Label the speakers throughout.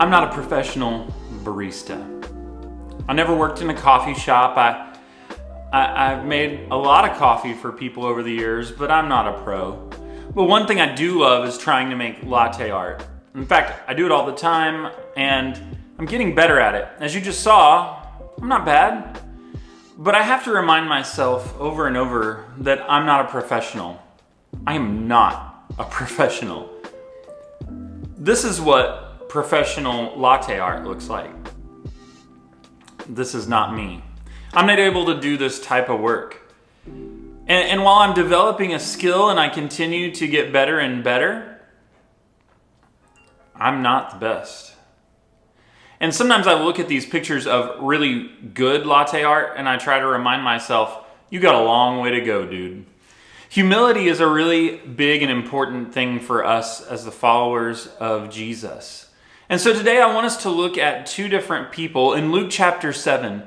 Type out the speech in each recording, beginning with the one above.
Speaker 1: I'm not a professional barista. I never worked in a coffee shop. I've made a lot of coffee for people over the years, but I'm not a pro. But one thing I do love is trying to make latte art. In fact, I do it all the time, and I'm getting better at it. As you just saw, I'm not bad. But I have to remind myself over and over that I'm not a professional. I am not a professional. This is what professional latte art looks like. This is not me. I'm not able to do this type of work. And while I'm developing a skill and I continue to get better and better, I'm not the best. And sometimes I look at these pictures of really good latte art and I try to remind myself, you got a long way to go, dude. Humility is a really big and important thing for us as the followers of Jesus. And so today I want us to look at two different people in Luke chapter 7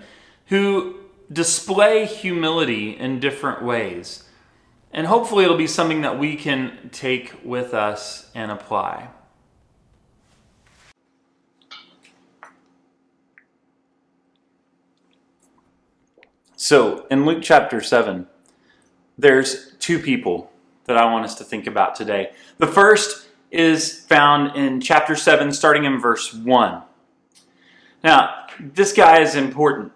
Speaker 1: who display humility in different ways. And hopefully it'll be something that we can take with us and apply. So in Luke chapter 7, there's two people that I want us to think about today. The first is found in chapter 7, starting in verse 1. Now, this guy is important.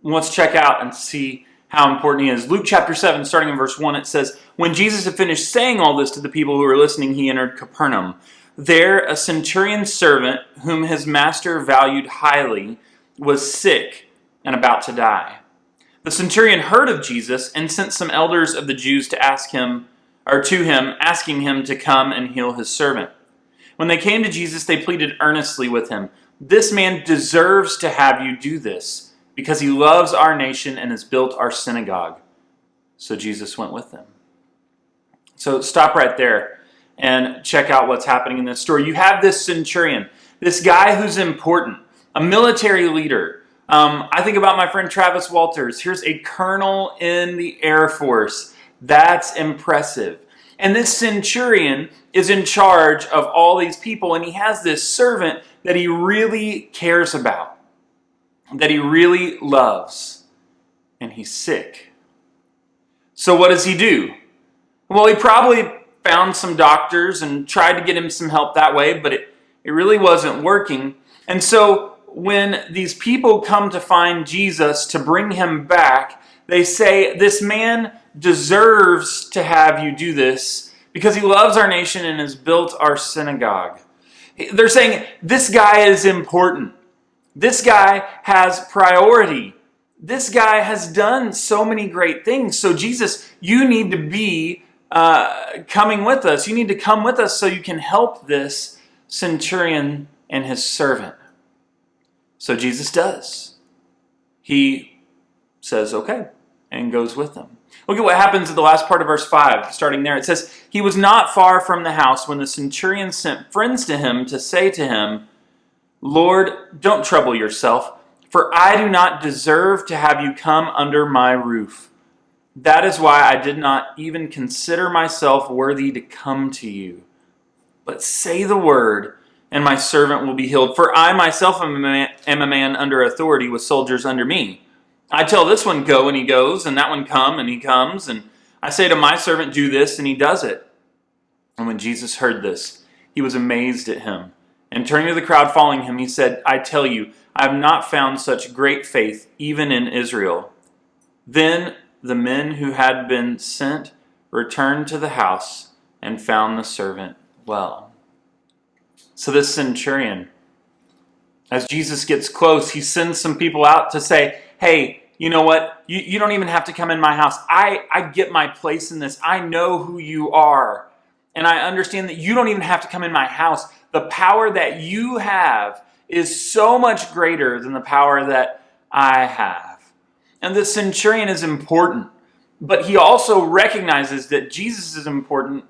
Speaker 1: Let's check out and see how important he is. Luke chapter 7, starting in verse 1, it says, "When Jesus had finished saying all this to the people who were listening, he entered Capernaum. There, a centurion's servant, whom his master valued highly, was sick and about to die. The centurion heard of Jesus and sent some elders of the Jews to him, asking him to come and heal his servant. When they came to Jesus, they pleaded earnestly with him, 'This man deserves to have you do this, because he loves our nation and has built our synagogue.' So Jesus went with them." So stop right there and check out what's happening in this story. You have this centurion, this guy who's important, a military leader. I think about my friend Travis Walters. Here's a colonel in the Air Force. That's impressive. And this centurion is in charge of all these people, and he has this servant that he really cares about, that he really loves, and he's sick. So what does he do? Well, he probably found some doctors and tried to get him some help that way, but it really wasn't working. And so when these people come to find Jesus to bring him back, they say, "This man deserves to have you do this because he loves our nation and has built our synagogue." They're saying, this guy is important. This guy has priority. This guy has done so many great things. So Jesus, you need to be coming with us. You need to come with us so you can help this centurion and his servant. So Jesus does. He says, okay, and goes with them. Look at what happens at the last part of verse 5, starting there. It says, "He was not far from the house when the centurion sent friends to him to say to him, 'Lord, don't trouble yourself, for I do not deserve to have you come under my roof. That is why I did not even consider myself worthy to come to you. But say the word, and my servant will be healed. For I myself am a man under authority with soldiers under me. I tell this one, go, and he goes, and that one, come, and he comes. And I say to my servant, do this, and he does it.' And when Jesus heard this, he was amazed at him. And turning to the crowd following him, he said, 'I tell you, I have not found such great faith even in Israel.' Then the men who had been sent returned to the house and found the servant well." So this centurion, as Jesus gets close, he sends some people out to say, "Hey, you know what? You don't even have to come in my house. I get my place in this. I know who you are. And I understand that you don't even have to come in my house. The power that you have is so much greater than the power that I have." And the centurion is important, but he also recognizes that Jesus is important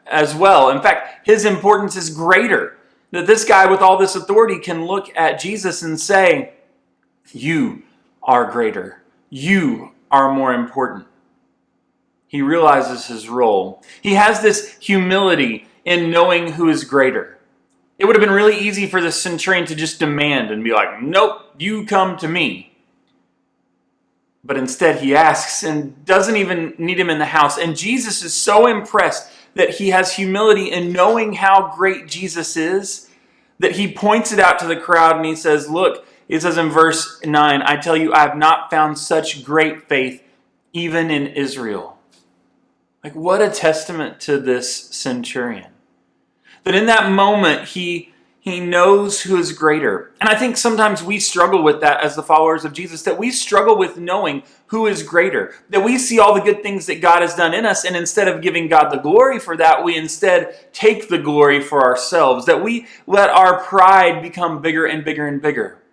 Speaker 1: as well. In fact, his importance is greater. That this guy with all this authority can look at Jesus and say, "You are greater. You are more important." He realizes his role. He has this humility in knowing who is greater. It would have been really easy for the centurion to just demand and be like, nope, you come to me. But instead he asks and doesn't even need him in the house. And Jesus is so impressed that he has humility in knowing how great Jesus is, that he points it out to the crowd and he says, look, it says in verse 9, I tell you, I have not found such great faith even in Israel. Like, what a testament to this centurion. That in that moment, he knows who is greater. And I think sometimes we struggle with that as the followers of Jesus, that we struggle with knowing who is greater. That we see all the good things that God has done in us, and instead of giving God the glory for that, we instead take the glory for ourselves. That we let our pride become bigger and bigger and bigger.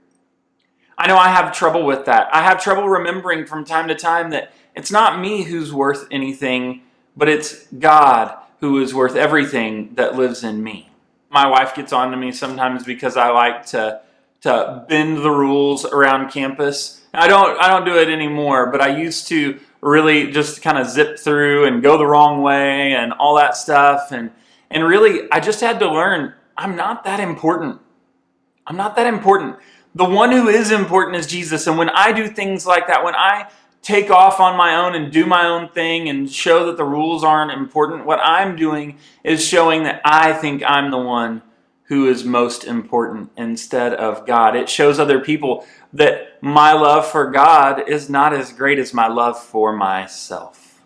Speaker 1: I know I have trouble with that. I have trouble remembering from time to time that it's not me who's worth anything, but it's God who is worth everything that lives in me. My wife gets on to me sometimes because I like to bend the rules around campus. I don't do it anymore, but I used to really just kind of zip through and go the wrong way and all that stuff. And really, I just had to learn, I'm not that important. I'm not that important. The one who is important is Jesus. And when I do things like that, when I take off on my own and do my own thing and show that the rules aren't important, what I'm doing is showing that I think I'm the one who is most important instead of God. It shows other people that my love for God is not as great as my love for myself.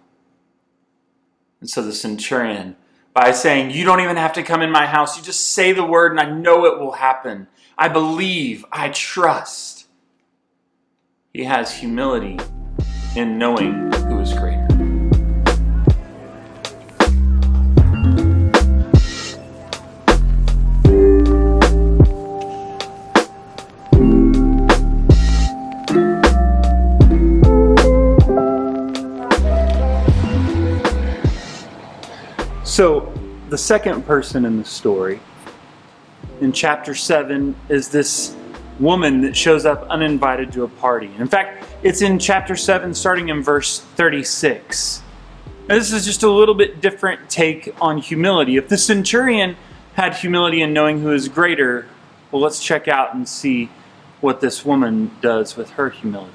Speaker 1: And so the centurion, by saying, you don't even have to come in my house, you just say the word and I know it will happen. I believe, I trust. He has humility in knowing who is greater. So, the second person in the story, in chapter 7, is this woman that shows up uninvited to a party. In fact, it's in chapter 7, starting in verse 36. Now, this is just a little bit different take on humility. If the centurion had humility in knowing who is greater, well, let's check out and see what this woman does with her humility.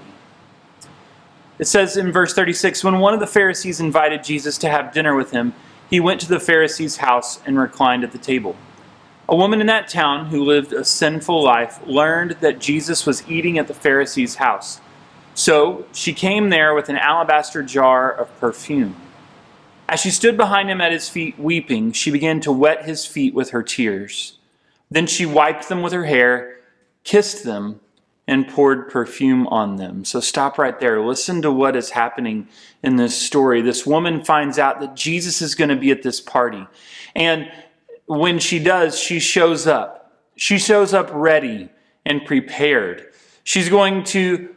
Speaker 1: It says in verse 36, when one of the Pharisees invited Jesus to have dinner with him, he went to the Pharisee's house and reclined at the table. A woman in that town who lived a sinful life learned that Jesus was eating at the Pharisee's house. So she came there with an alabaster jar of perfume. As she stood behind him at his feet weeping, she began to wet his feet with her tears. Then she wiped them with her hair, kissed them, and poured perfume on them. So stop right there. Listen to what is happening in this story. This woman finds out that Jesus is going to be at this party. And when she does, she shows up. She shows up ready and prepared. She's going to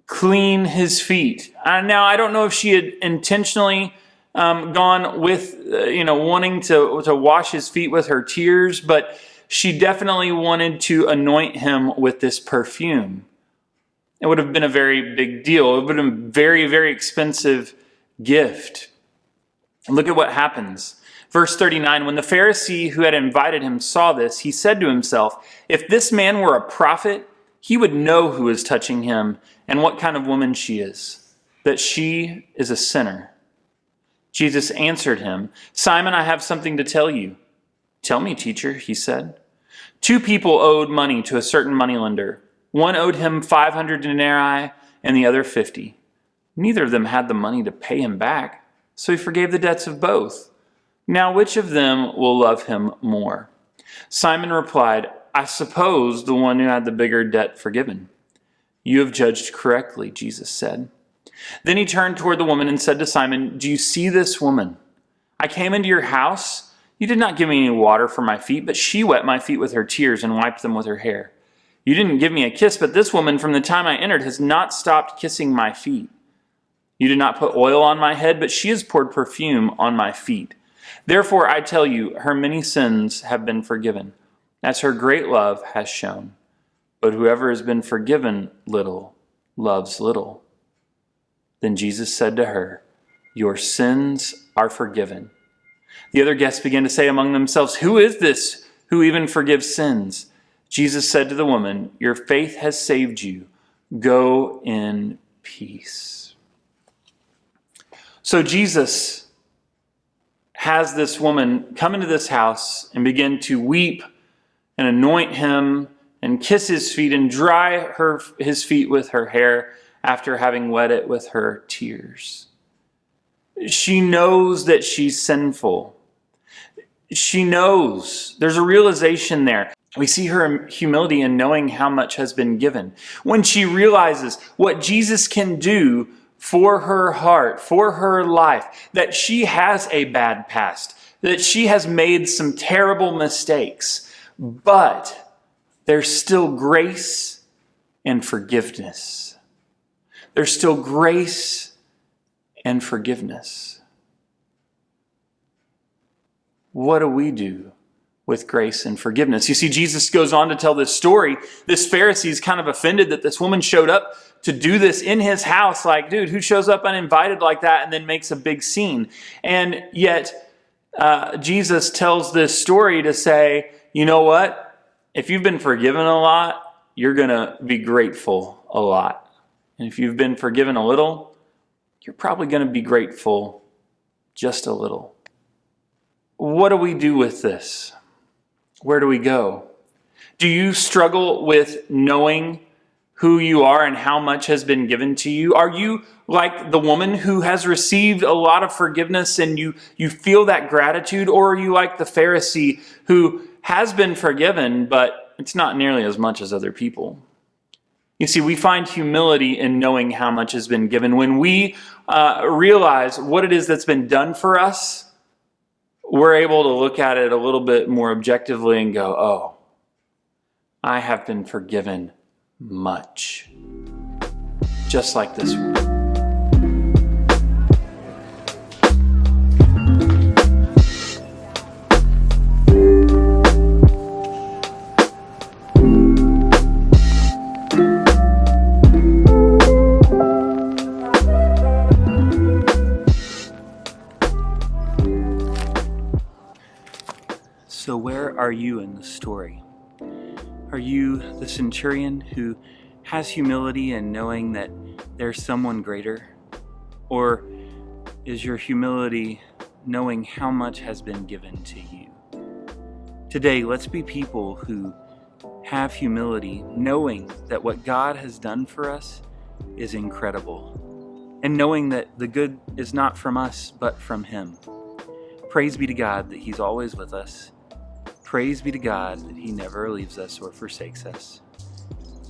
Speaker 1: clean his feet. Now, I don't know if she had intentionally gone with, wanting to wash his feet with her tears, but she definitely wanted to anoint him with this perfume. It would have been a very big deal. It would have been a very, very expensive gift. And look at what happens. Verse 39, when the Pharisee who had invited him saw this, he said to himself, if this man were a prophet, he would know who is touching him and what kind of woman she is, that she is a sinner. Jesus answered him, Simon, I have something to tell you. Tell me, teacher, he said. 2 people owed money to a certain moneylender. One owed him 500 denarii and the other 50. Neither of them had the money to pay him back, so he forgave the debts of both. Now, which of them will love him more? Simon replied, I suppose the one who had the bigger debt forgiven. You have judged correctly, Jesus said. Then he turned toward the woman and said to Simon, do you see this woman? I came into your house. You did not give me any water for my feet, but she wet my feet with her tears and wiped them with her hair. You didn't give me a kiss, but this woman from the time I entered has not stopped kissing my feet. You did not put oil on my head, but she has poured perfume on my feet. Therefore, I tell you, her many sins have been forgiven, as her great love has shown. But whoever has been forgiven little loves little. Then Jesus said to her, your sins are forgiven. The other guests began to say among themselves, who is this who even forgives sins. Jesus said to the woman, "Your faith has saved you. Go in peace." So Jesus has this woman come into this house and begin to weep and anoint him and kiss his feet and dry his feet with her hair after having wet it with her tears. She knows that she's sinful. She knows. There's a realization there. We see her humility in knowing how much has been given. When she realizes what Jesus can do for her heart, for her life, that she has a bad past, that she has made some terrible mistakes, but there's still grace and forgiveness. There's still grace and forgiveness. What do we do with grace and forgiveness? You see, Jesus goes on to tell this story. This Pharisee is kind of offended that this woman showed up to do this in his house. Like, dude, who shows up uninvited like that and then makes a big scene? And yet, Jesus tells this story to say, you know what? If you've been forgiven a lot, you're going to be grateful a lot. And if you've been forgiven a little, you're probably going to be grateful just a little. What do we do with this? Where do we go? Do you struggle with knowing who you are and how much has been given to you? Are you like the woman who has received a lot of forgiveness and you feel that gratitude? Or are you like the Pharisee who has been forgiven, but it's not nearly as much as other people? You see, we find humility in knowing how much has been given. When we realize what it is that's been done for us, we're able to look at it a little bit more objectively and go, oh, I have been forgiven much. Just like this one. So where are you in the story? Are you the centurion who has humility and knowing that there's someone greater? Or is your humility knowing how much has been given to you? Today, let's be people who have humility, knowing that what God has done for us is incredible, and knowing that the good is not from us, but from Him. Praise be to God that He's always with us. Praise be to God that He never leaves us or forsakes us.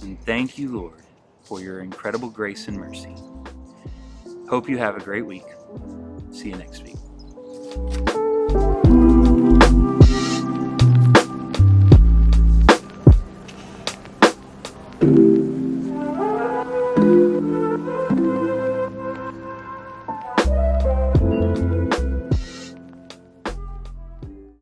Speaker 1: And thank you, Lord, for your incredible grace and mercy. Hope you have a great week. See you next week.